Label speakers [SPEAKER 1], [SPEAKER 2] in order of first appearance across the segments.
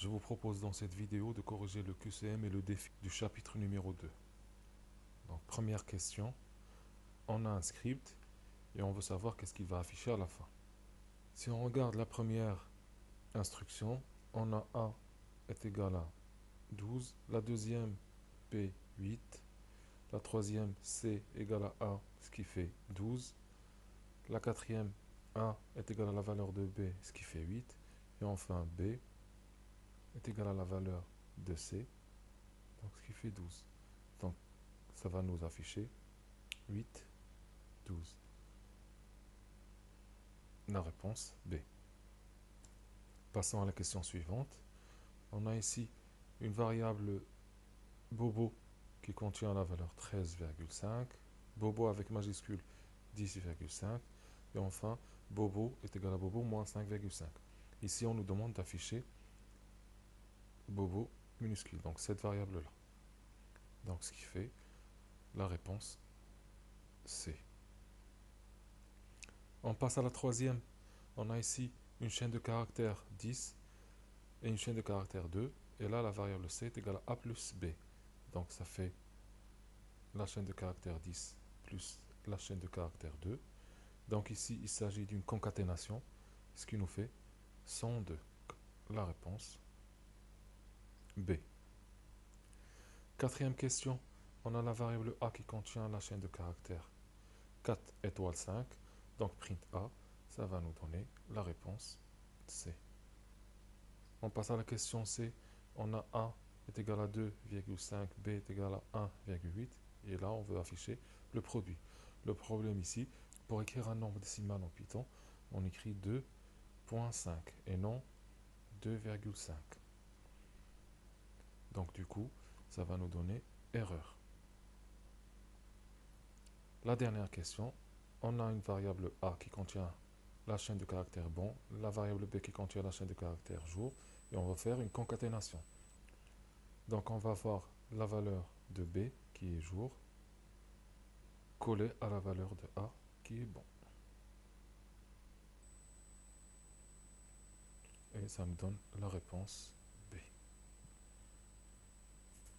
[SPEAKER 1] Je vous propose dans cette vidéo de corriger le QCM et le défi du chapitre numéro 2. Donc première question, on a un script et on veut savoir qu'est-ce qu'il va afficher à la fin. Si on regarde la première instruction, on a A est égal à 12, la deuxième B 8, la troisième C égale à A, ce qui fait 12, la quatrième A est égal à la valeur de B, ce qui fait 8, et enfin B est égal à la valeur de C, donc ce qui fait 12. Donc ça va nous afficher 8, 12. La réponse B. Passons à la question suivante. On a ici une variable bobo qui contient la valeur 13,5, bobo avec majuscule 10,5, et enfin bobo est égal à bobo moins 5,5. Ici on nous demande d'afficher bobo minuscule, donc cette variable là. Donc ce qui fait la réponse C. On passe à la troisième. On a ici une chaîne de caractères 10 et une chaîne de caractères 2. Et là, la variable C est égale à A plus B. Donc ça fait la chaîne de caractères 10 plus la chaîne de caractères 2. Donc ici, il s'agit d'une concaténation, ce qui nous fait 102. La réponse B. Quatrième question. On a la variable A qui contient la chaîne de caractères 4 étoile 5. Donc print A, ça va nous donner la réponse C. On passe à la question C. On a A est égal à 2,5, B est égal à 1,8. Et là, on veut afficher le produit. Le problème ici, pour écrire un nombre décimal en Python, on écrit 2,5 et non 2,5. Donc du coup, ça va nous donner erreur. La dernière question, on a une variable A qui contient la chaîne de caractères bon, la variable B qui contient la chaîne de caractères jour, et on va faire une concaténation. Donc on va voir la valeur de B qui est jour collée à la valeur de A qui est bon. Et ça nous donne la réponse B.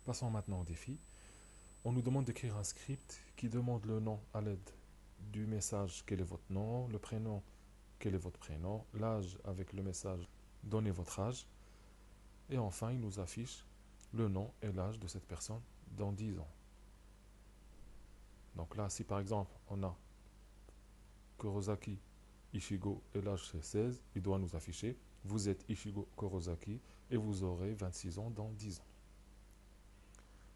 [SPEAKER 1] Passons maintenant au défi. On nous demande d'écrire un script qui demande le nom à l'aide du message quel est votre nom, le prénom quel est votre prénom, l'âge avec le message donnez votre âge, et enfin il nous affiche le nom et l'âge de cette personne dans 10 ans. Donc là, si par exemple on a Kurosaki Ishigo et l'âge c'est 16, il doit nous afficher vous êtes Ishigo Kurosaki et vous aurez 26 ans dans 10 ans.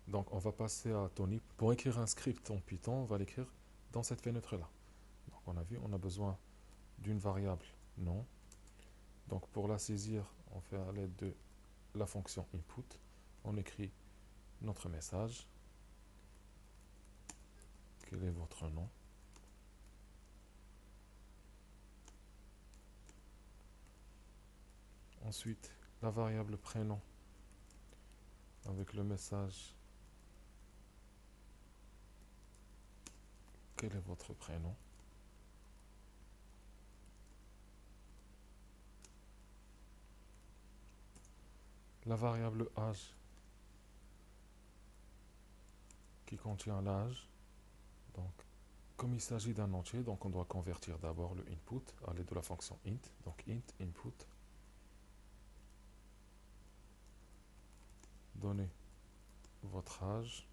[SPEAKER 1] Donc on va passer à Tony. Pour écrire un script en Python, on va l'écrire dans cette fenêtre-là. Donc on a vu, on a besoin d'une variable nom. Donc pour la saisir, on fait à l'aide de la fonction input. On écrit notre message. Quel est votre nom? Ensuite, la variable prénom avec le message quel est votre prénom? La variable âge qui contient l'âge. Donc, comme il s'agit d'un entier, donc on doit convertir d'abord le input à l'aide de la fonction int. Donc int input. Donnez votre âge.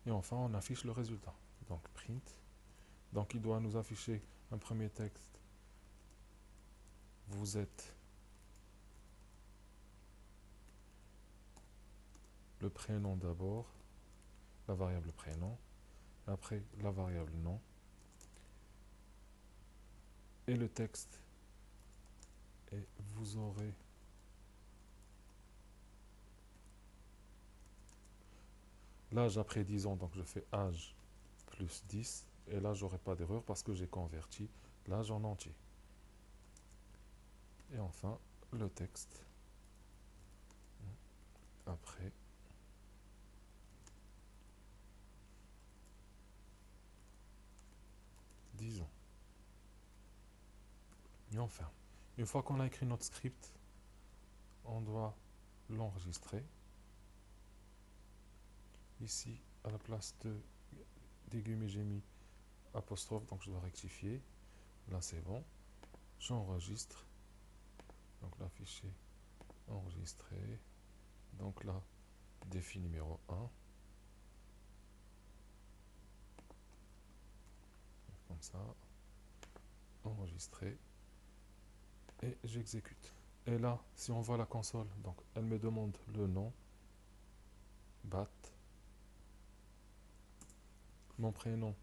[SPEAKER 1] Et enfin, on affiche le résultat. Donc print. Donc il doit nous afficher un premier texte. Vous êtes le prénom d'abord, la variable prénom, après la variable nom, et le texte. Et vous aurez l'âge après 10 ans, donc je fais âge plus 10, et là j'aurai pas d'erreur parce que j'ai converti l'âge en entier. Et enfin, le texte après Et on ferme. Une fois qu'on a écrit notre script, on doit l'enregistrer. Ici, à la place des guillemets, j'ai mis apostrophe, donc je dois rectifier. Là, c'est bon. J'enregistre. Donc là, fichier enregistré. Donc là, défi numéro 1. Comme ça. Enregistré. Et j'exécute. Et là, si on voit la console, donc elle me demande le nom, BAT, mon prénom,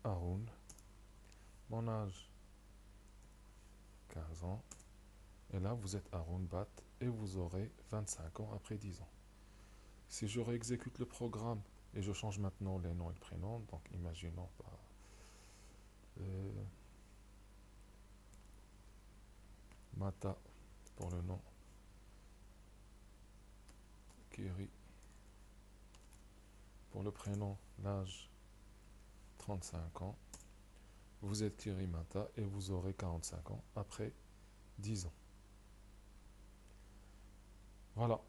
[SPEAKER 1] Haroun, mon âge, 15 ans, et là vous êtes Haroun BAT et vous aurez 25 ans après 10 ans. Si je réexécute le programme et je change maintenant les noms et le prénom, donc imaginons par Mata pour le nom, Kiri pour le prénom, l'âge 35 ans, vous êtes Kiri Mata et vous aurez 45 ans après 10 ans. Voilà.